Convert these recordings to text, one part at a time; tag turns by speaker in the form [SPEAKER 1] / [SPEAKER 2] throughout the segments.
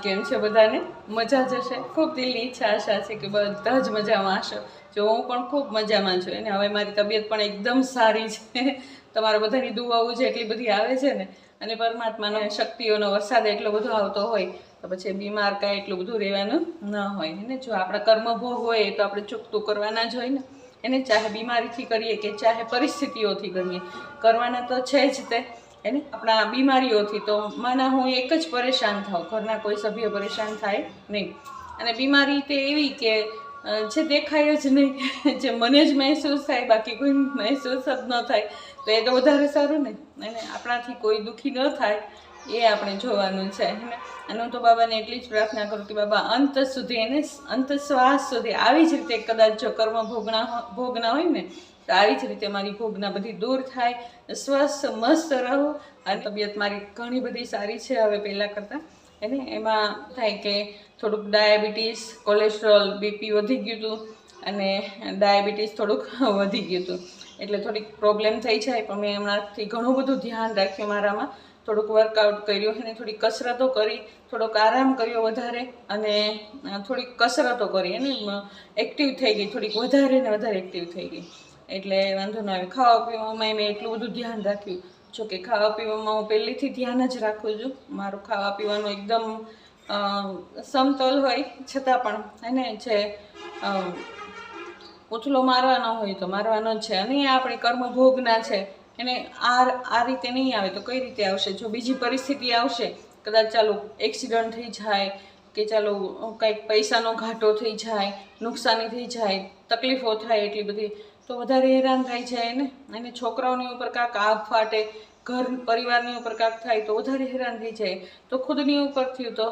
[SPEAKER 1] કેમ છે બધાને? મજા જ હશે. ખૂબ દિલની ઈચ્છા આશા છે કે બધા જ મજામાં હશો. જો હું પણ ખૂબ મજામાં છું અને હવે મારી તબિયત પણ એકદમ સારી છે. તમારા બધાની દુઆઓ જે એટલી બધી આવે છે ને, અને પરમાત્માનો શક્તિઓનો વરસાદ એટલો બધો આવતો હોય તો પછી બીમાર કાંઈ એટલું બધું રહેવાનું ન હોય ને. જો આપણા કર્મ ભોગ હોય તો આપણે ચૂકતું કરવાના જ હોય ને. એને ચાહે બીમારીથી કરીએ કે ચાહે પરિસ્થિતિઓથી કરીએ, કરવાના તો છે જ તે. એને આપણા બીમારીઓથી તો માના હું એક જ પરેશાન થાઉં, ઘરના કોઈ સભ્ય પરેશાન થાય નહીં. અને બીમારી તે એવી કે જે દેખાય જ નહીં, જે મને જ મહેસૂસ થાય, બાકી કોઈ મહેસૂસ જ ન થાય, તો એ તો વધારે સારું ને. અને આપણાથી કોઈ દુઃખી ન થાય એ આપણે જોવાનું છે. અને હું તો બાબાને એટલી જ પ્રાર્થના કરું કે બાબા અંત સુધી, એને અંત શ્વાસ સુધી આવી જ રીતે કદાચ જો કર્મ ભોગના હોય ને, તો આવી જ રીતે મારી ભોગના બધી દૂર થાય, સ્વસ્થ મસ્ત રહો. અને તબિયત મારી ઘણી બધી સારી છે હવે પહેલાં કરતાં. એને એમાં થાય કે થોડુંક ડાયાબિટીસ, કોલેસ્ટ્રોલ, બીપી વધી ગયું હતું અને ડાયાબિટીસ થોડુંક વધી ગયું હતું, એટલે થોડીક પ્રોબ્લેમ થઈ જાય. પણ મેં હમણાંથી ઘણું બધું ધ્યાન રાખ્યું મારામાં. થોડુંક વર્કઆઉટ કર્યું અને થોડીક કસરતો કરી, થોડોક આરામ કર્યો વધારે, અને થોડીક કસરતો કરી અને એક્ટિવ થઈ ગઈ, થોડીક વધારે ને વધારે એક્ટિવ થઈ ગઈ. એટલે વાંધો ન આવે. ખાવા પીવામાં મેં એટલું બધું ધ્યાન રાખ્યું. જોકે ખાવા પીવામાં હું પહેલેથી ધ્યાન જ રાખું છું. મારું ખાવા પીવાનું એકદમ સમતોલ હોય, છતાં પણ એને જે ઉથલો મારવાનો હોય તો મારવાનો જ છે. અને આપણે કર્મભોગના છે, એને આ રીતે નહીં આવે તો કઈ રીતે આવશે? જો બીજી પરિસ્થિતિ આવશે, કદાચ ચાલો એક્સિડન્ટ થઈ જાય કે ચાલો કંઈક પૈસાનો ઘાટો થઈ જાય, નુકસાની થઈ જાય, તકલીફો થાય એટલી બધી, તો વધારે હેરાન થાય જાય ને. અને છોકરાઓની ઉપર કાંક આગ ફાટે, ઘર પરિવારની ઉપર કાંક થાય તો વધારે હેરાન થઈ જાય. તો ખુદની ઉપર થયું તો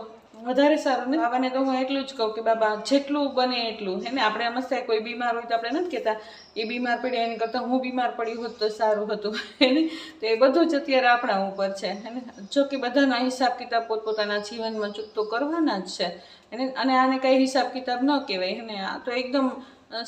[SPEAKER 1] વધારે સારું ને. બાબાને તો હું એટલું જ કહું કે બાબા જેટલું બને એટલું, હે ને. આપણે આમ જ કોઈ બીમાર હોય તો આપણે નથી કહેતા એ બીમાર પડી, એની કરતાં હું બીમાર પડી હોત તો સારું હતું, એને. તો એ બધું જ અત્યારે આપણા ઉપર છે, એને. જો કે બધાના હિસાબ કિતાબ પોતપોતાના જીવનમાં ચૂકતો કરવાના જ છે, એને. અને આને કંઈ હિસાબ કિતાબ ન કહેવાય, એને. આ તો એકદમ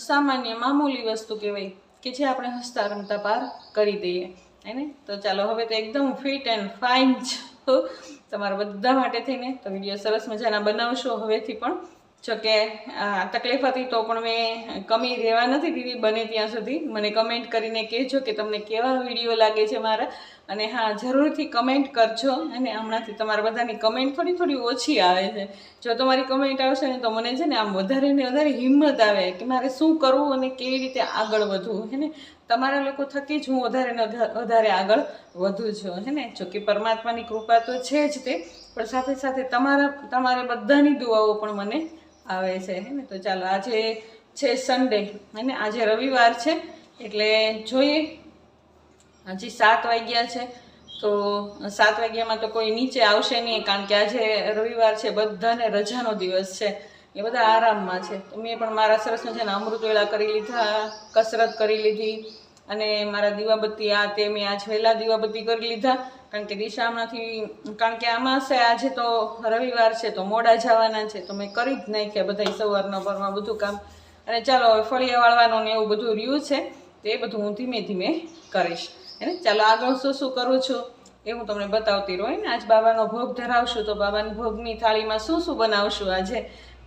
[SPEAKER 1] સામાન્ય મામૂલી વસ્તુ કહેવાય કે જે આપણે હસતા રમતા પાર કરી દઈએ, એને. તો ચાલો હવે તો એકદમ ફિટ એન્ડ ફાઇન છું તમારા બધા માટે થઈને. તો વિડીયો સરસ મજાના બનાવશો હવેથી પણ. જોકે તકલીફ હતી તો પણ મેં કમી રહેવા નથી દીધી. બને ત્યાં સુધી મને કમેન્ટ કરીને કહેજો કે તમને કેવા વિડીયો લાગે છે મારા. અને હા, જરૂરથી કમેન્ટ કરજો. અને હમણાંથી તમારા બધાની કમેન્ટ થોડી ઓછી આવે છે. જો તમારી કમેન્ટ આવશે ને તો મને છે ને આમ વધારે ને વધારે હિંમત આવે કે મારે શું કરવું અને કેવી રીતે આગળ વધવું, હે ને. તમારા લોકો થકી જ હું વધારે ને વધારે આગળ વધું છું, હે ને. જોકે પરમાત્માની કૃપા તો છે જ તે, પણ સાથે સાથે તમારે બધાની દુઆઓ પણ મને આવે છે, હે ને. તો ચાલો, આજે છે સન્ડે, હે ને. આજે રવિવાર છે, એટલે જોઈએ. હજી 7 વાગ્યા છે, તો 7 વાગ્યામાં તો કોઈ નીચે આવશે નહીં, કારણ કે આજે રવિવાર છે, બધાને રજાનો દિવસ છે, એ બધા આરામમાં છે. તો મેં પણ મારા સરસ મજાના અમૃતવેળા કરી લીધા, કસરત કરી લીધી, અને મારા દીવાબત્તી આ તે મેં આજ વહેલા દીવાબત્તી કરી લીધા, કારણ કે દિશામાંથી, કારણ કે આમાં છે આજે તો રવિવાર છે તો મોડા જવાના છે, તો મેં કરી જ નાખ્યા બધા સવારના પરમાં બધું કામ. અને ચાલો હવે ફળિયા વાળવાનું ને એવું બધું રહ્યું છે, તો એ બધું હું ધીમે ધીમે કરીશ, હે ને. ચાલો, આગળ શું કરું છું એ હું તમને બતાવતી રહું, ને. આજ બાબાનો ભોગ ધરાવશું, તો બાબાની ભોગની થાળીમાં શું બનાવશું આજે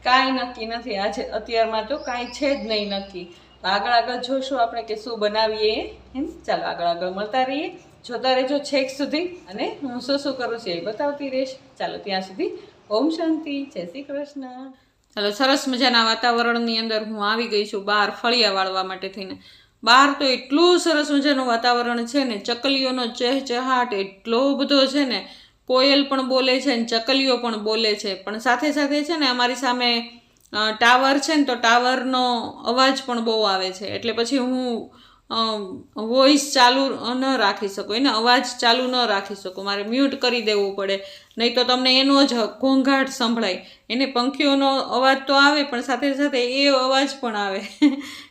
[SPEAKER 1] કાંઈ નક્કી નથી. આજે અત્યારમાં તો કાંઈ છે જ નહીં નક્કી. તો આગળ જોશું આપણે કે શું બનાવીએ, હે. ચાલો, આગળ મળતા રહીએ, જોતા રહેજો છેક સુધી. અને હું શું કરું છું એ બતાવતી રહીશ. ચાલો, ત્યાં સુધી ઓમ શાંતિ, જય શ્રી કૃષ્ણ. ચાલો, સરસ મજાના વાતાવરણની અંદર હું આવી ગઈ છું બહાર ફળિયા વાળવા માટે થઈને. બહાર તો એટલું સરસ મજાનું વાતાવરણ છે ને, ચકલીઓનો ચહેચહાટ એટલો બધો છે ને, કોયલ પણ બોલે છે ને ચકલીઓ પણ બોલે છે. પણ સાથે સાથે છે ને અમારી સામે ટાવર છે ને, તો ટાવરનો અવાજ પણ બહુ આવે છે, એટલે પછી હું વોઇસ ચાલુ ન રાખી શકું, એને અવાજ ચાલુ ન રાખી શકું, મારે મ્યુટ કરી દેવું પડે, નહીં તો તમને એનો જ ઘોંઘાટ સંભળાય. એને પંખીઓનો અવાજ તો આવે, પણ સાથે સાથે એ અવાજ પણ આવે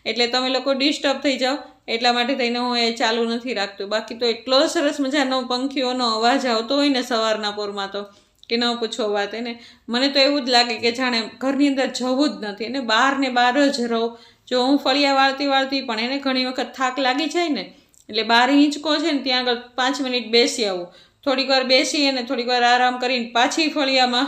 [SPEAKER 1] એટલે તમે લોકો ડિસ્ટર્બ થઈ જાઓ, એટલા માટે થઈને હું એ ચાલુ નથી રાખતું. બાકી તો એટલો સરસ મજાનો પંખીઓનો અવાજ આવતો હોય ને સવારના પોરમાં, તો કે ન પૂછો વાત. એને મને તો એવું જ લાગે કે જાણે ઘરની અંદર જવું જ નથી, એને બહાર ને બહાર જ રહું. જો હું ફળિયા વાળતી પણ એને ઘણી વખત થાક લાગી જાય ને, એટલે 12 હિંચકો છે ને ત્યાં આગળ 5 મિનિટ બેસી આવું, થોડીક વાર બેસી અને થોડીક વાર આરામ કરીને પાછી ફળિયામાં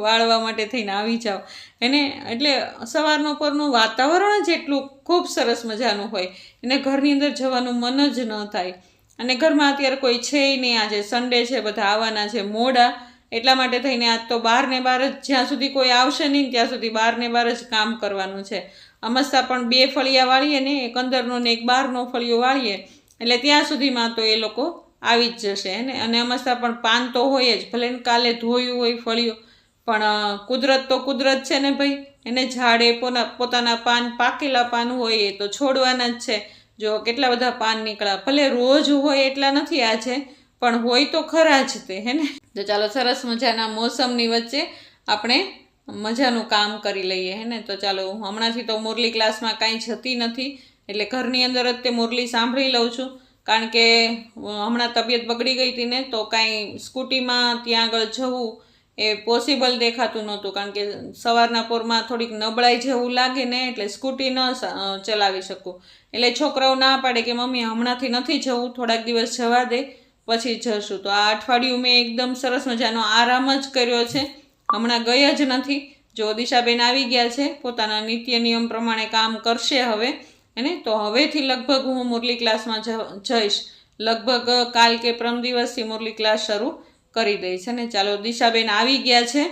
[SPEAKER 1] વાળવા માટે થઈને આવી જાઓ એને. એટલે સવારનો પરનું વાતાવરણ જ એટલું ખૂબ સરસ મજાનું હોય એને ઘરની અંદર જવાનું મન જ ન થાય. અને ઘરમાં અત્યારે કોઈ છે નહીં, આજે સન્ડે છે, બધા આવવાના છે મોડા, એટલા માટે થઈને આજ તો બહાર ને બહાર જ, જ્યાં સુધી કોઈ આવશે નહીં ત્યાં સુધી બહાર ને બહાર જ કામ કરવાનું છે. અમસ્તા પણ 2 ફળિયા વાળીએ ને, એક અંદરનો ને એક બહારનો ફળિયો વાળીએ એટલે ત્યાં સુધીમાં તો એ લોકો આવી જ જશે ને. અને અમસ્તા પણ પાન તો હોય જ, ભલે ને કાલે ધોયું હોય ફળિયું, પણ કુદરત તો કુદરત છે ને ભાઈ, એને ઝાડે પોતાના પાન, પાકેલા પાન હોય એ તો છોડવાના જ છે. જો કેટલા બધા પાન નીકળ્યા, ભલે રોજ હોય એટલા નથી આજે, પણ હોય તો ખરા જ તે હે ને. તો ચાલો સરસ મજાના મોસમની વચ્ચે આપણે મજાનું કામ કરી લઈએ હે ને. તો ચાલો હમણાંથી તો મુરલી ક્લાસમાં કાંઈ જતી નથી, એટલે ઘરની અંદર જ તે મુરલી સાંભળી લઉં છું. કારણ કે હમણાં તબિયત બગડી ગઈ હતી ને, તો કાંઈ સ્કૂટીમાં ત્યાં આગળ જવું એ પોસિબલ દેખાતું નહોતું. કારણ કે સવારના પોરમાં થોડીક નબળાઈ જેવું લાગે ને, એટલે સ્કૂટી ન ચલાવી શકું. એટલે છોકરાઓ ના પાડે કે મમ્મી હમણાંથી નથી જવું, થોડાક દિવસ જવા દે પછી જશું. તો આ અઠવાડિયું મેં એકદમ સરસ મજાનો આરામ જ કર્યો છે, હમણાં ગઈ જ નથી. જો દિશાબેન આવી ગયા છે, પોતાના નિત્ય નિયમ પ્રમાણે કામ કરશે હવે એને. તો હવેથી લગભગ હું મુરલી ક્લાસમાં જઈશ, લગભગ કાલ કે પરમ દિવસથી મુરલી ક્લાસ શરૂ કરી દઈ છે ને. ચાલો દિશાબેન આવી ગયા છે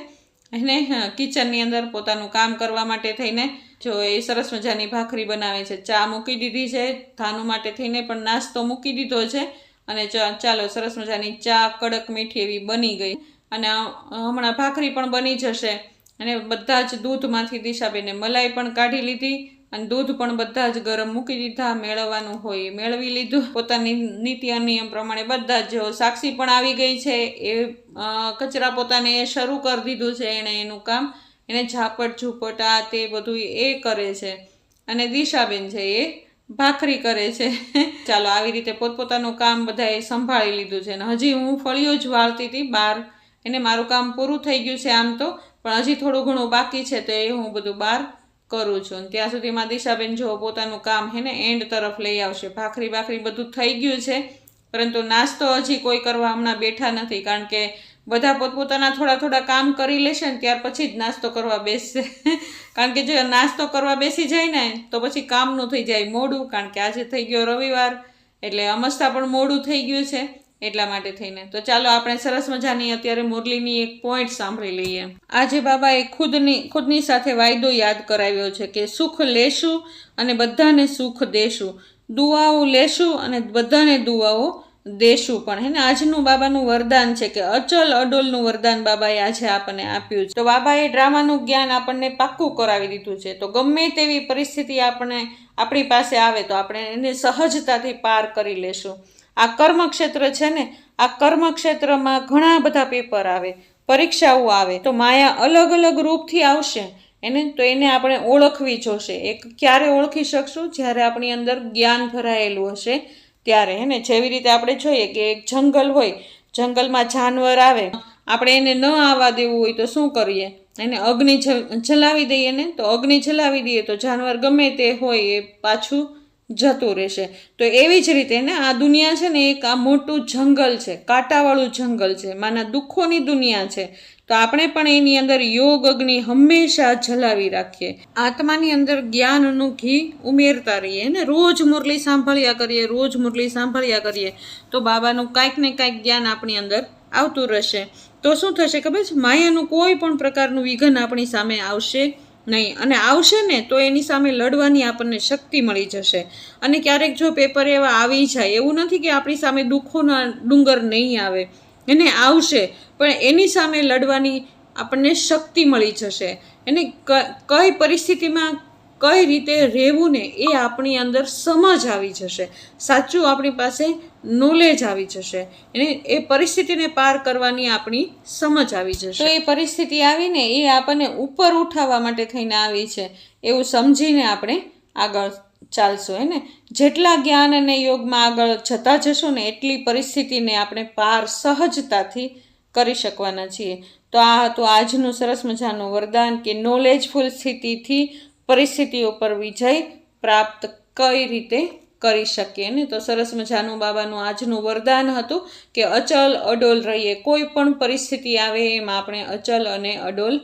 [SPEAKER 1] એને કિચનની અંદર પોતાનું કામ કરવા માટે થઈને. જો એ સરસ મજાની ભાખરી બનાવે છે, ચા મૂકી દીધી છે, ધાનુ માટે થઈને પણ નાસ્તો મૂકી દીધો છે. અને ચાલો સરસ મજાની ચા કડક મીઠી એવી બની ગઈ, અને હમણાં ભાખરી પણ બની જશે. અને બધા જ દૂધમાંથી દિશાબેને મલાઈ પણ કાઢી લીધી, અને દૂધ પણ બધા જ ગરમ મૂકી દીધા, મેળવવાનું હોય મેળવી લીધું પોતાની નીતિ નિયમ પ્રમાણે. બધા જ જો સાક્ષી પણ આવી ગઈ છે, એ કચરા પોતાને એ શરૂ કરી દીધું છે એણે એનું કામ, એને ઝાપટ ઝૂપટ આ તે બધું એ કરે છે. અને દિશાબેન છે એ ભાખરી કરે છે. ચાલો આવી રીતે પોતપોતાનું કામ બધાએ સંભાળી લીધું છે. અને હજી હું ફળિયો જ વાળતી હતી બહાર, એને મારું કામ પૂરું થઈ ગયું છે આમ તો, પણ હજી થોડું ઘણું બાકી છે, તો એ હું બધું બહાર કરું છું. ત્યાં સુધીમાં દિશાબેન જો પોતાનું કામ હે ને એન્ડ તરફ લઈ આવશે. ભાખરી બધું થઈ ગયું છે, પરંતુ નાસ્તો હજી કોઈ કરવા હમણાં બેઠા નથી. કારણ કે બધા પોતપોતાના થોડા કામ કરી લેશે ને ત્યાર પછી જ નાસ્તો કરવા બેસશે. કારણ કે જો નાસ્તો કરવા બેસી જાય ને તો પછી કામનું થઈ જાય મોડું. કારણ કે આજે થઈ ગયો રવિવાર, એટલે અમસ્તા પણ મોડું થઈ ગયું છે એટલા માટે થઈને. તો ચાલો આપણે સરસ મજાની અત્યારે મુરલીની એક પોઈન્ટ સાંભળી લઈએ. આજે બાબાએ ખુદની સાથે વાયદો યાદ કરાવ્યો છે કે સુખ લેશું અને બધાને સુખ દેશું, દુઆઓ લેશું અને બધાને દુઆઓ દેશું પણ હે ને. આજનું બાબાનું વરદાન છે કે અચલ અડોલનું વરદાન બાબાએ આજે આપણને આપ્યું છે. તો બાબાએ ડ્રામાનું જ્ઞાન આપણને પાક્કું કરાવી દીધું છે. તો ગમે તેવી પરિસ્થિતિ આપણી પાસે આવે તો આપણે એને સહજતાથી પાર કરી લેશું. આ કર્મક્ષેત્ર છે ને, આ કર્મક્ષેત્રમાં ઘણા બધા પેપર આવે, પરીક્ષાઓ આવે, તો માયા અલગ અલગ રૂપથી આવશે એને. તો એને આપણે ઓળખવી જોશે. એક ક્યારે ઓળખી શકશું? જ્યારે આપણી અંદર જ્ઞાન ભરાયેલું હશે ત્યારે હે ને. જેવી રીતે આપણે જોઈએ કે એક જંગલ હોય, જંગલમાં જાનવર આવે, આપણે એને ન આવવા દેવું હોય તો શું કરીએ? એને અગ્નિ જલાવી દઈએ ને. તો અગ્નિ જલાવી દઈએ તો જાનવર ગમે તે હોય એ પાછું જતું રહેશે. તો એવી જ રીતે ને આ દુનિયા છે ને એક આ મોટું જંગલ છે, કાંટાવાળું જંગલ છે, માના દુઃખોની દુનિયા છે. તો આપણે પણ એની અંદર યોગ અગ્નિ હંમેશા જલાવી રાખીએ, આત્માની અંદર જ્ઞાનનું ઘી ઉમેરતા રહીએ ને. રોજ મુરલી સાંભળ્યા કરીએ, રોજ મુરલી સાંભળ્યા કરીએ તો બાબાનું કાંઈક ને કાંઈક જ્ઞાન આપણી અંદર આવતું રહેશે. તો શું થશે ખબર છે? માયાનું કોઈ પણ પ્રકારનું વિઘન આપણી સામે આવશે નહીં. અને આવશે ને તો એની સામે લડવાની આપણને શક્તિ મળી જશે. અને ક્યારેક જો પેપર એવા આવી જાય, એવું નથી કે આપણી સામે દુઃખોના ડુંગર નહીં આવે, એને આવશે, પણ એની સામે લડવાની આપણને શક્તિ મળી જશે. એને કઈ પરિસ્થિતિમાં કઈ રીતે રહેવું ને એ આપણી અંદર સમજ આવી જશે, સાચું આપણી પાસે નોલેજ આવી જશે, એને એ પરિસ્થિતિને પાર કરવાની આપણી સમજ આવી જશે. તો એ પરિસ્થિતિ આવીને એ આપણને ઉપર ઉઠાવવા માટે થઈને આવી છે એવું સમજીને આપણે આગળ ચાલશું હે ને. જેટલા જ્ઞાન અને યોગમાં આગળ જતા જશું ને એટલી પરિસ્થિતિને આપણે પાર સહજતાથી કરી શકવાના છીએ. તો આ હતું આજનું સરસ મજાનું વરદાન કે નોલેજફુલ સ્થિતિથી પરિસ્થિતિઓ પર વિજય પ્રાપ્ત કઈ રીતે કરી શકીએ ને. તો સરસ મજાનું બાબાનું આજનું વરદાન હતું કે અચલ અડોલ રહીએ, કોઈ પણ પરિસ્થિતિ આવે એમાં આપણે અચલ અને અડોલ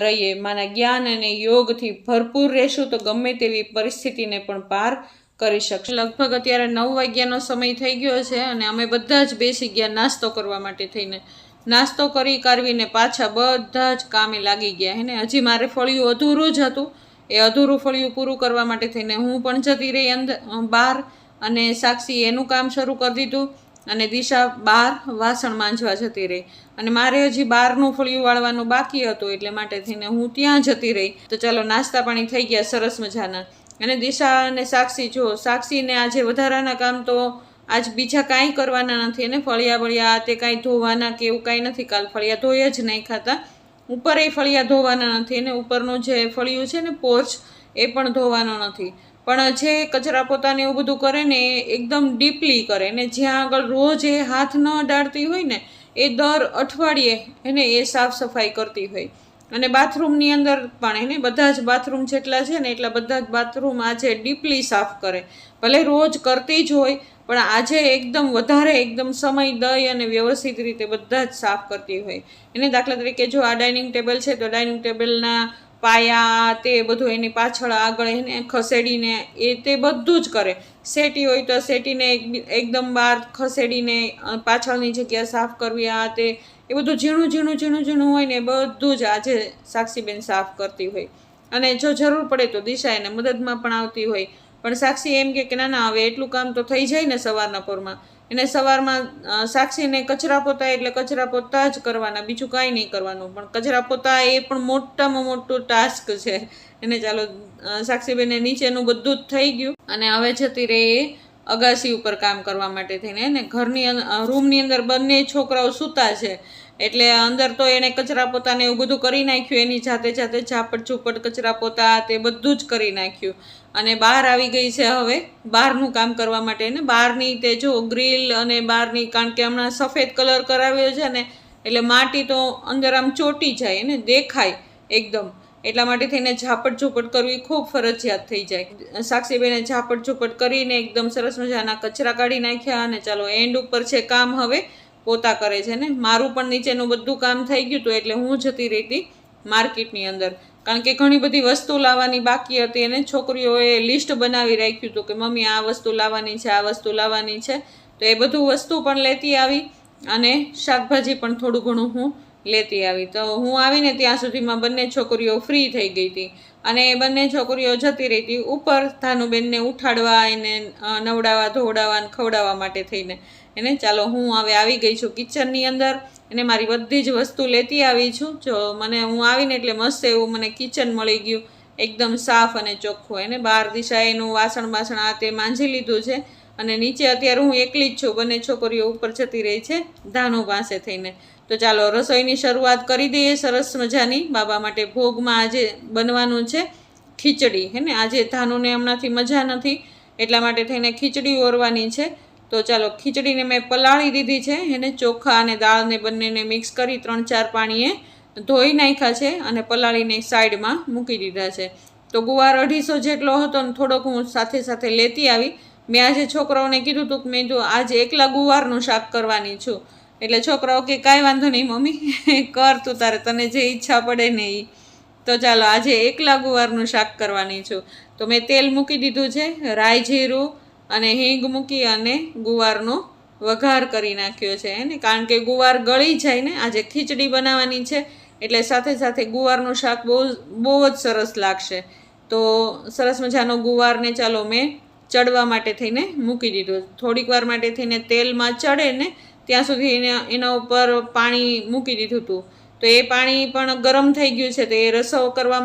[SPEAKER 1] રહીએ. માના જ્ઞાન અને યોગથી ભરપૂર રહેશું તો ગમે તેવી પરિસ્થિતિને પણ પાર કરી શકશું. લગભગ અત્યારે 9 વાગ્યાનો સમય થઈ ગયો છે અને અમે બધા જ બેસી ગયા નાસ્તો કરવા માટે થઈને. નાસ્તો કરી કારવીને પાછા બધા જ કામે લાગી ગયા હે ને. હજી મારે ફળિયું અધૂરું જ હતું, એ અધૂરું ફળિયું પૂરું કરવા માટે થઈને હું પણ જતી રહી અંદર બહાર, અને સાક્ષી એનું કામ શરૂ કરી દીધું અને દિશા બહાર વાસણ માંજવા જતી રહી. અને મારે હજી બહારનું ફળિયું વાળવાનું બાકી હતું એટલે માટે થઈને હું ત્યાં જતી રહી. તો ચાલો નાસ્તા પાણી થઈ ગયા સરસ મજાના. અને દિશા અને સાક્ષી, જો સાક્ષીને આજે વધારાના કામ તો આજ બીજા કાંઈ કરવાના નથી ને. ફળિયા બળિયા તે કાંઈ ધોવાના કે એવું કાંઈ નથી. કાલ ફળિયા ધોઈ જ નહીં ખાતા, ઉપર એ ફળિયા ધોવાના નથી ને ઉપરનું જે ફળિયું છે ને પોર્ચ એ પણ ધોવાનો નથી. પણ જે કચરા પોતાને એવું બધું કરે ને એ એકદમ ડીપલી કરે ને. જ્યાં આગળ રોજ એ હાથ ન અડાડતી હોય ને એ દર અઠવાડિયે એને એ સાફ સફાઈ કરતી હોય. અને બાથરૂમની અંદર પણ એને બધા જ બાથરૂમ જેટલા છે ને એટલા બધા જ બાથરૂમ આજે ડીપલી સાફ કરે. ભલે રોજ કરતી જ હોય પણ આજે એકદમ વધારે એકદમ સમય દઈ અને વ્યવસ્થિત રીતે બધા જ સાફ કરતી હોય. એને દાખલા તરીકે જો આ ડાઇનિંગ ટેબલ છે તો ડાઇનિંગ ટેબલના પાયા તે બધું એની પાછળ આગળ એને ખસેડીને એ તે બધું જ કરે. સેટી હોય તો સેટીને એકદમ બહાર ખસેડીને પાછળની જગ્યા સાફ કરવી, આ તે એ બધું ઝીણું ઝીણું ઝીણું ઝીણું હોય ને બધું જ આજે સાક્ષીબેન સાફ કરતી હોય. અને જો જરૂર પડે તો દિશા એને મદદમાં પણ આવતી હોય. પણ સાક્ષી એમ કે ના ના હવે એટલું કામ તો થઈ જાય ને સવારના પોરમાં. એને સવારમાં સાક્ષીને કચરા પોતા એટલે કચરા પોતા જ કરવાના, બીજું કાંઈ નહીં કરવાનું. પણ કચરા પોતા એ પણ મોટામાં મોટું ટાસ્ક છે એને. ચાલો સાક્ષીબેને નીચેનું બધું જ થઈ ગયું અને હવે જતી રહે એ અગાસી ઉપર કામ કરવા માટે થઈને. ને ઘરની રૂમની અંદર બંને છોકરાઓ સૂતા છે એટલે અંદર તો એણે કચરા પોતાને એવું બધું કરી નાખ્યું. એની જાતે જાતે ઝાપટ ઝૂપટ કચરા પોતા તે બધું જ કરી નાખ્યું. અને બહાર આવી ગઈ છે હવે બહારનું કામ કરવા માટે ને. બહારની તે જો ગ્રીલ અને બહારની, કારણ કે હમણાં સફેદ કલર કરાવ્યો છે ને એટલે માટી તો અંદર આમ ચોટી જાય ને, દેખાય એકદમ. એટલા માટે થઈને ઝાપટ ઝૂપટ કરવી ખૂબ ફરજિયાત થઈ જાય. સાક્ષીબેને ઝાપટ ઝૂપટ કરીને એકદમ સરસ મજાના કચરા કાઢી નાખ્યા. અને ચાલો એન્ડ ઉપર છે કામ, હવે પોતા કરે છે ને. મારું પણ નીચેનું બધું કામ થઈ ગયું હતું એટલે હું જતી રહી હતી માર્કેટની અંદર, કારણ કે ઘણી બધી વસ્તુ લાવવાની બાકી હતી અને છોકરીઓએ લિસ્ટ બનાવી રાખ્યું હતું કે મમ્મી આ વસ્તુ લાવવાની છે, આ વસ્તુ લાવવાની છે. તો એ બધું વસ્તુ પણ લેતી આવી અને શાકભાજી પણ થોડું ઘણું હું લેતી આવી. તો હું આવીને ત્યાં સુધીમાં બંને છોકરીઓ ફ્રી થઈ ગઈ હતી અને એ બંને છોકરીઓ જતી રહી હતી ઉપર ધાનુબેનને ઉઠાડવા, એને નવડાવવા ધોવડાવવા અને ખવડાવવા માટે થઈને એને. ચાલો હું હવે આવી ગઈ છું કિચનની અંદર અને મારી બધી જ વસ્તુ લેતી આવી છું. જો મને હું આવીને એટલે મસ્ત એવું મને કિચન મળી ગયું એકદમ સાફ અને ચોખ્ખું. એને બહાર દિશા એનું વાસણ બાસણ આ તે માંજી લીધું છે અને નીચે અત્યારે હું એકલી જ છું. બંને છોકરીઓ ઉપર જતી રહી છે ધાનુ પાસે થઈને. તો ચાલો રસોઈની શરૂઆત કરી દઈએ સરસ મજાની. બાબા માટે ભોગમાં આજે બનવાનું છે ખીચડી હે ને. આજે ધાનુને હમણાંથી મજા નથી એટલા માટે થઈને ખીચડી ઓરવાની છે. તો ચાલો ખીચડીને મેં પલાળી દીધી છે એને. ચોખા અને દાળને બંનેને મિક્સ કરી 3-4 પાણીએ ધોઈ નાખ્યા છે અને પલાળીને સાઈડમાં મૂકી દીધા છે. તો ગુવાર 250 જેટલો હતો ને થોડોક હું સાથે સાથે લેતી આવી. મેં આજે છોકરાઓને કીધું હતું કે મેં જો આજે એકલા ગુવારનું શાક કરવાની છું. એટલે છોકરાઓ કે કાંઈ વાંધો નહીં મમ્મી કર તું તારે, તને જે ઈચ્છા પડે ને એ. તો ચાલો આજે એકલા ગુવારનું શાક કરવાની છું. તો મેં તેલ મૂકી દીધું છે, રાઈ જીરું અને હિંગ મૂકી અને ગુવારનો વઘાર કરી નાખ્યો છે એને. કારણ કે ગુવાર ગળી જાય ને, આજે ખીચડી બનાવવાની છે એટલે સાથે સાથે ગુવારનું શાક બહુ જ સરસ લાગશે. તો સરસ મજાનો ગુવારને ચાલો મેં ચડવા માટે થઈને મૂકી દીધો. થોડીક વાર માટે થઈને તેલમાં ચડે ને ત્યાં સુધી એના ઉપર પાણી મૂકી દીધું હતું. તો એ પાણી પણ ગરમ થઈ ગયું છે તો એ રસો કરવા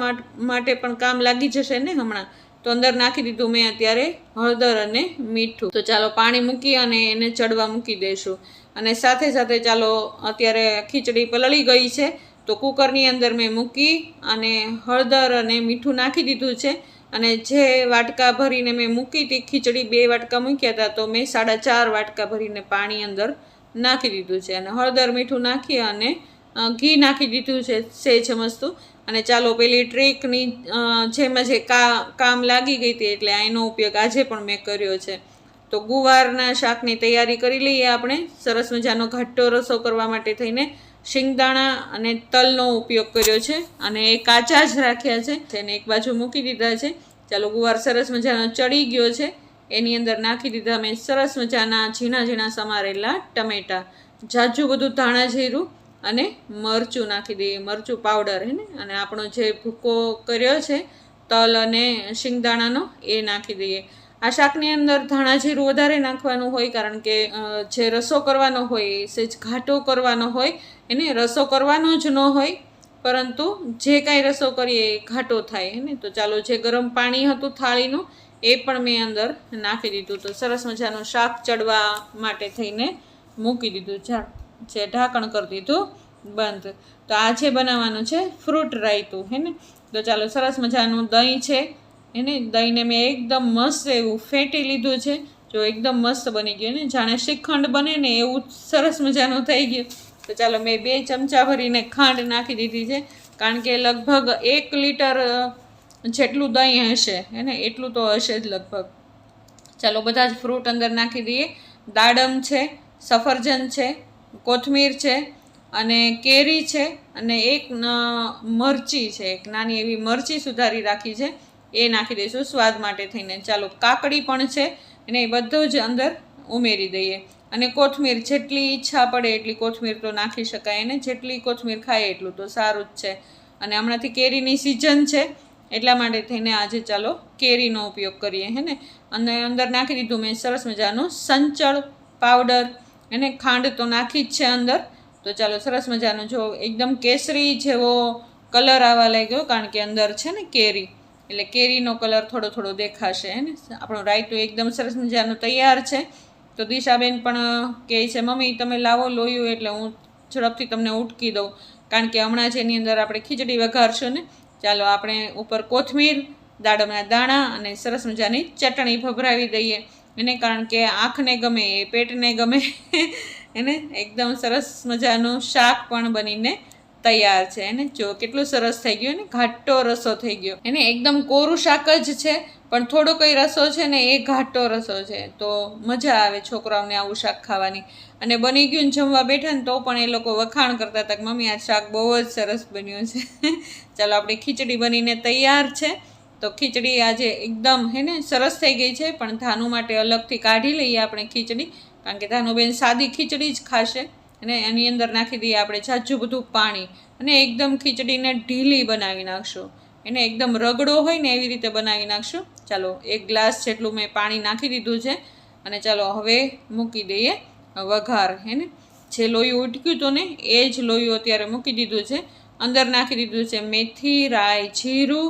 [SPEAKER 1] માટે પણ કામ લાગી જશે ને હમણાં. તો અંદર નાખી દીધું મેં અત્યારે હળદર અને મીઠું. તો ચાલો પાણી મૂકી અને એને ચડવા મૂકી દઈશું. અને સાથે સાથે ચાલો અત્યારે ખીચડી પલળી ગઈ છે તો કુકરની અંદર મેં મૂકી અને હળદર અને મીઠું નાખી દીધું છે. અને જે વાટકા ભરીને મેં મૂકી હતી ખીચડી, 2 વાટકા મૂક્યા હતા તો મેં 4.5 વાટકા ભરીને પાણી અંદર નાખી દીધું છે. અને હળદર મીઠું નાખી અને ઘી નાખી દીધું છે સેજ મસ્તું. અને ચાલો પેલી ટ્રીકની જેમ જે કામ લાગી ગઈ હતી એટલે એનો ઉપયોગ આજે પણ મેં કર્યો છે. તો ગુવારના શાકની તૈયારી કરી લઈએ આપણે. સરસ મજાનો ઘાટો રસો કરવા માટે થઈને શિંગદાણા અને તલનો ઉપયોગ કર્યો છે અને એ કાચા જ રાખ્યા છે તેને એક બાજુ મૂકી દીધા છે. ચાલો ગુવાર સરસ મજાનો ચડી ગયો છે. એની અંદર નાખી દીધા મેં સરસ મજાના ઝીણા ઝીણા સમારેલા ટમેટાં, ઝાઝું બધું ધાણા જીરું અને મરચું નાખી દઈએ, મરચું પાવડર હે ને, અને આપણો જે ભૂકો કર્યો છે તલ અને શિંગદાણાનો એ નાખી દઈએ. આ શાકની અંદર ધાણા જીરું વધારે નાખવાનું હોય કારણ કે જે રસો કરવાનો હોય એ સહેજ ઘાટો કરવાનો હોય, એને રસો કરવાનો જ ન હોય પરંતુ જે કાંઈ રસો કરીએ એ ઘાટો થાય હે ને. તો ચાલો જે ગરમ પાણી હતું થાળીનું એ પણ મેં અંદર નાખી દીધું. તો સરસ મજાનું શાક ચડવા માટે થઈને મૂકી દીધું, જે ઢાંકણ કરી દીધું બંધ. તો આ છે બનાવવાનું છે ફ્રૂટ રાયતું હે ને. તો ચાલો સરસ મજાનું દહીં છે એને, દહીંને મેં એકદમ મસ્ત એવું ફેંટી લીધું છે. જો એકદમ મસ્ત બની ગયું ને, જાણે શ્રીખંડ બને ને એવું સરસ મજાનું થઈ ગયું. તો ચાલો મેં 2 ચમચા ભરીને ખાંડ નાખી દીધી છે કારણ કે લગભગ 1 લીટર જેટલું દહીં હશે હે ને, એટલું તો હશે જ લગભગ. ચાલો બધા જ ફ્રૂટ અંદર નાખી દઈએ. દાડમ છે, સફરજન છે, કોથમીર છે અને કેરી છે અને એક મરચી છે, એક નાની એવી મરચી સુધારી રાખી છે એ નાખી દઈશું સ્વાદ માટે થઈને. ચાલો કાકડી પણ છે અને એ બધું જ અંદર ઉમેરી દઈએ. અને કોથમીર જેટલી ઈચ્છા પડે એટલી કોથમીર તો નાખી શકાય ને, જેટલી કોથમીર ખાય એટલું તો સારું જ છે. અને હમણાંથી કેરીની સિઝન છે એટલા માટે થઈને આજે ચાલો કેરીનો ઉપયોગ કરીએ હે ને. અને અંદર નાખી દીધું મેં સરસ મજાનું સંચળ પાવડર અને ખાંડ તો નાખી જ છે અંદર. તો ચાલો સરસ મજાનો જો એકદમ કેસરી જેવો કલર આવવા લાગ્યો કારણ કે અંદર છે ને કેરી, એટલે કેરીનો કલર થોડો થોડો દેખાશે હે ને. આપણું રાયતું એકદમ સરસ મજાનું તૈયાર છે. તો દિશાબેન પણ કહે છે મમ્મી તમે લાવો લોયું એટલે હું ઝડપથી તમને ઉટકી દઉં કારણ કે હમણાં જ એની અંદર આપણે ખીચડી વઘારશું ને. ચાલો આપણે ઉપર કોથમીર, દાડમના દાણા અને સરસ મજાની ચટણી ભભરાવી દઈએ એને, કારણ કે આંખને ગમે એ પેટને ગમે એને. એકદમ સરસ મજાનું શાક પણ બનીને તૈયાર છે એને. જો કેટલું સરસ થઈ ગયું ને, ઘાટો રસો થઈ ગયો એને. એકદમ કોરું શાક જ છે પણ થોડો કઈ રસો છે ને એ ઘાટો રસો છે. તો મજા આવે છોકરાઓને આવું શાક ખાવાની. અને બની ગયું ને જમવા બેઠા ને તો પણ એ લોકો વખાણ કરતા હતા કે મમ્મી આ શાક બહુ જ સરસ બન્યું છે. ચાલો આપણી ખીચડી બનીને તૈયાર છે. તો ખીચડી આજે એકદમ હે ને સરસ થઈ ગઈ છે, પણ ધાનુ માટે અલગથી કાઢી લઈએ આપણે ખીચડી કારણ કે ધાનુબેન સાદી ખીચડી જ ખાશે. અને એની અંદર નાખી દઈએ આપણે ઝાઝું બધું પાણી અને એકદમ ખીચડીને ઢીલી બનાવી નાખશું એને. એકદમ રગડો હોય ને એવી રીતે બનાવી નાખશું. ચાલો 1 ગ્લાસ જેટલું મેં પાણી નાખી દીધું છે અને ચાલો હવે મૂકી દઈએ વઘાર હે ને. જે લોયું ઉટક્યું હતું ને એ જ લોયું અત્યારે મૂકી દીધું છે. અંદર નાખી દીધું છે મેથી, રાઈ, જીરું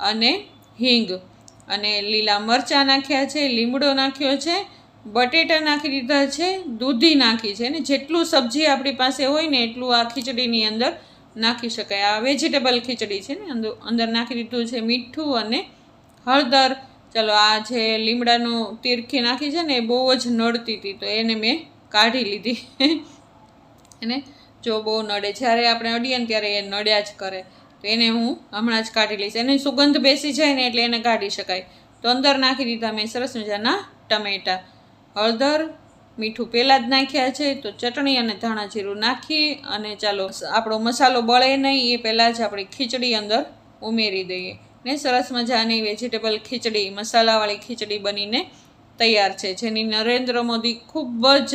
[SPEAKER 1] અને હિંગ અને લીલા મરચાં નાખ્યા છે, લીમડો નાખ્યો છે, બટેટા નાખી દીધા છે, દૂધી નાખી છે ને. જેટલું સબ્જી આપણી પાસે હોય ને એટલું આ ખીચડીની અંદર નાખી શકાય. આ વેજીટેબલ ખીચડી છે ને. અંદર નાખી દીધું છે મીઠું અને હળદર. ચાલો આ જે લીમડાનું તીરખી નાખી છે ને એ બહુ જ નડતી હતી તો એને મેં કાઢી લીધી એને. જો બહુ નડે, જ્યારે આપણે અડીએ ને ત્યારે એ નડ્યા જ કરે, તો એને હું હમણાં જ કાઢી લઈશ. એને સુગંધ બેસી જાય ને એટલે એને કાઢી શકાય. તો અંદર નાખી દીધા મેં સરસ મજાના ટમેટાં, હળદર, મીઠું પહેલાં જ નાખ્યા છે. તો ચટણી અને ધાણા જીરું નાખી અને ચાલો આપણો મસાલો બળે નહીં એ પહેલાં જ આપણી ખીચડી અંદર ઉમેરી દઈએ ને. સરસ મજાની વેજીટેબલ ખીચડી, મસાલાવાળી ખીચડી બનીને તૈયાર છે, જેની નરેન્દ્ર મોદી ખૂબ જ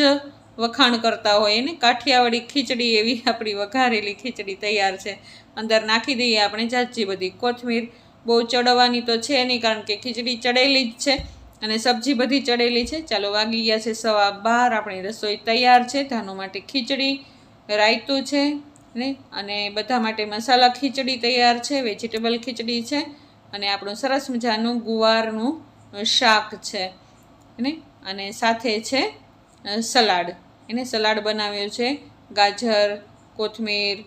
[SPEAKER 1] વખાણ કરતા હોય ને. કાઠિયાવાડી ખીચડી એવી આપણી વઘારેલી ખીચડી તૈયાર છે. અંદર નાખી દઈએ આપણે ઝાઝી બધી કોથમીર. બહુ ચડવાની તો છે નહીં કારણ કે ખીચડી ચડેલી જ છે અને સબ્જી બધી ચડેલી છે. ચાલો વાગી ગયા છે 12:15. આપણી રસોઈ તૈયાર છે. ધાનુ માટે ખીચડી, રાયતું છે ને અને બધા માટે મસાલા ખીચડી તૈયાર છે, વેજીટેબલ ખીચડી છે અને આપણું સરસ મજાનું ગુવારનું શાક છે ને. અને સાથે છે સલાડ એને. સલાડ બનાવ્યો છે ગાજર, કોથમીર,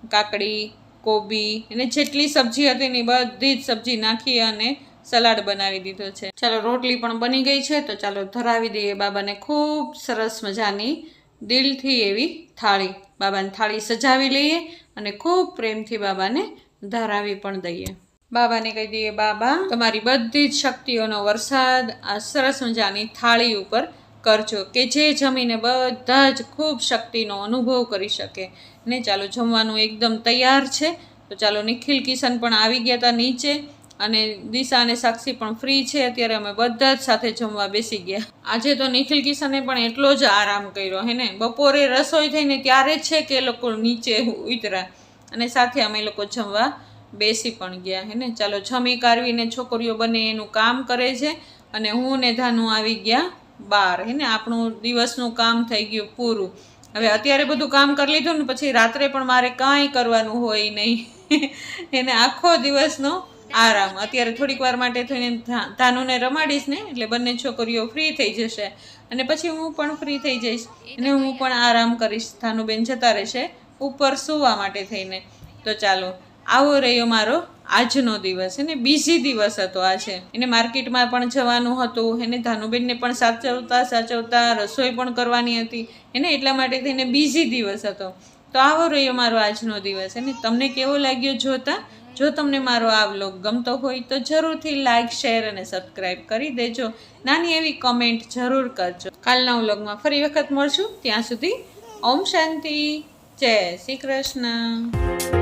[SPEAKER 1] કાકડી, કોબી અને જેટલી સબ્જી હતી ને બધી જ સબ્જી નાખી અને સલાડ બનાવી દીધો છે. ચાલો રોટલી પણ બની ગઈ છે તો ચાલો ધરાવી દઈએ બાબાને ખૂબ સરસ મજાની દિલથી એવી થાળી. બાબાને થાળી સજાવી લઈએ અને ખૂબ પ્રેમથી બાબાને ધરાવી પણ દઈએ. બાબાને કહી દઈએ, બાબા તમારી બધી જ શક્તિઓનો વરસાદ આ સરસ મજાની થાળી ઉપર કરજો, કે જે જમીને બધા જ ખૂબ શક્તિનો અનુભવ કરી શકે ને. ચાલો જમવાનું એકદમ તૈયાર છે. તો ચાલો નિખિલ કિશન પણ આવી ગયા હતા નીચે, અને દિશા અને સાક્ષી પણ ફ્રી છે. અત્યારે અમે બધા જ સાથે જમવા બેસી ગયા. આજે તો નિખિલ કિશને પણ એટલો જ આરામ કર્યો હે ને. બપોરે રસોઈ થઈને ત્યારે જ છે કે એ લોકો નીચે ઉતર્યા, અને સાથે અમે લોકો જમવા બેસી પણ ગયા હે ને. ચાલો જમી કાઢવીને છોકરીઓ બંને એનું કામ કરે છે, અને હું ને ધાનું આવી ગયા બહાર હે ને. આપણું દિવસનું કામ થઈ ગયું પૂરું. હવે અત્યારે બધું કામ કરી લીધું ને પછી રાત્રે પણ મારે કાંઈ કરવાનું હોય નહીં એને આખો દિવસનો આરામ. અત્યારે થોડીક વાર માટે થઈને ધાનુને રમાડીશ ને, એટલે બંને છોકરીઓ ફ્રી થઈ જશે, અને પછી હું પણ ફ્રી થઈ જઈશ અને હું પણ આરામ કરીશ. ધાનુબેન જતા રહેશે ઉપર સૂવા માટે થઈને. તો ચાલો આવો રહ્યો મારો આજનો દિવસ એને. બીજી દિવસ હતો આજે. એને માર્કેટમાં પણ જવાનું હતું, એને ધાનુબેનને પણ સાચવતા રસોઈ પણ કરવાની હતી એને, એટલા માટે થઈને બીજી દિવસ હતો. તો આવો રહ્યો મારો આજનો દિવસ એને. તમને કેવો લાગ્યો જોતા? જો તમને મારો આ વ્લોગ ગમતો હોય તો જરૂરથી લાઇક, શેર અને સબસ્ક્રાઈબ કરી દેજો. નાની એવી કમેન્ટ જરૂર કરજો. કાલના વ્લોગમાં ફરી વખત મળશું. ત્યાં સુધી ઓમ શાંતિ, જય શ્રી કૃષ્ણ.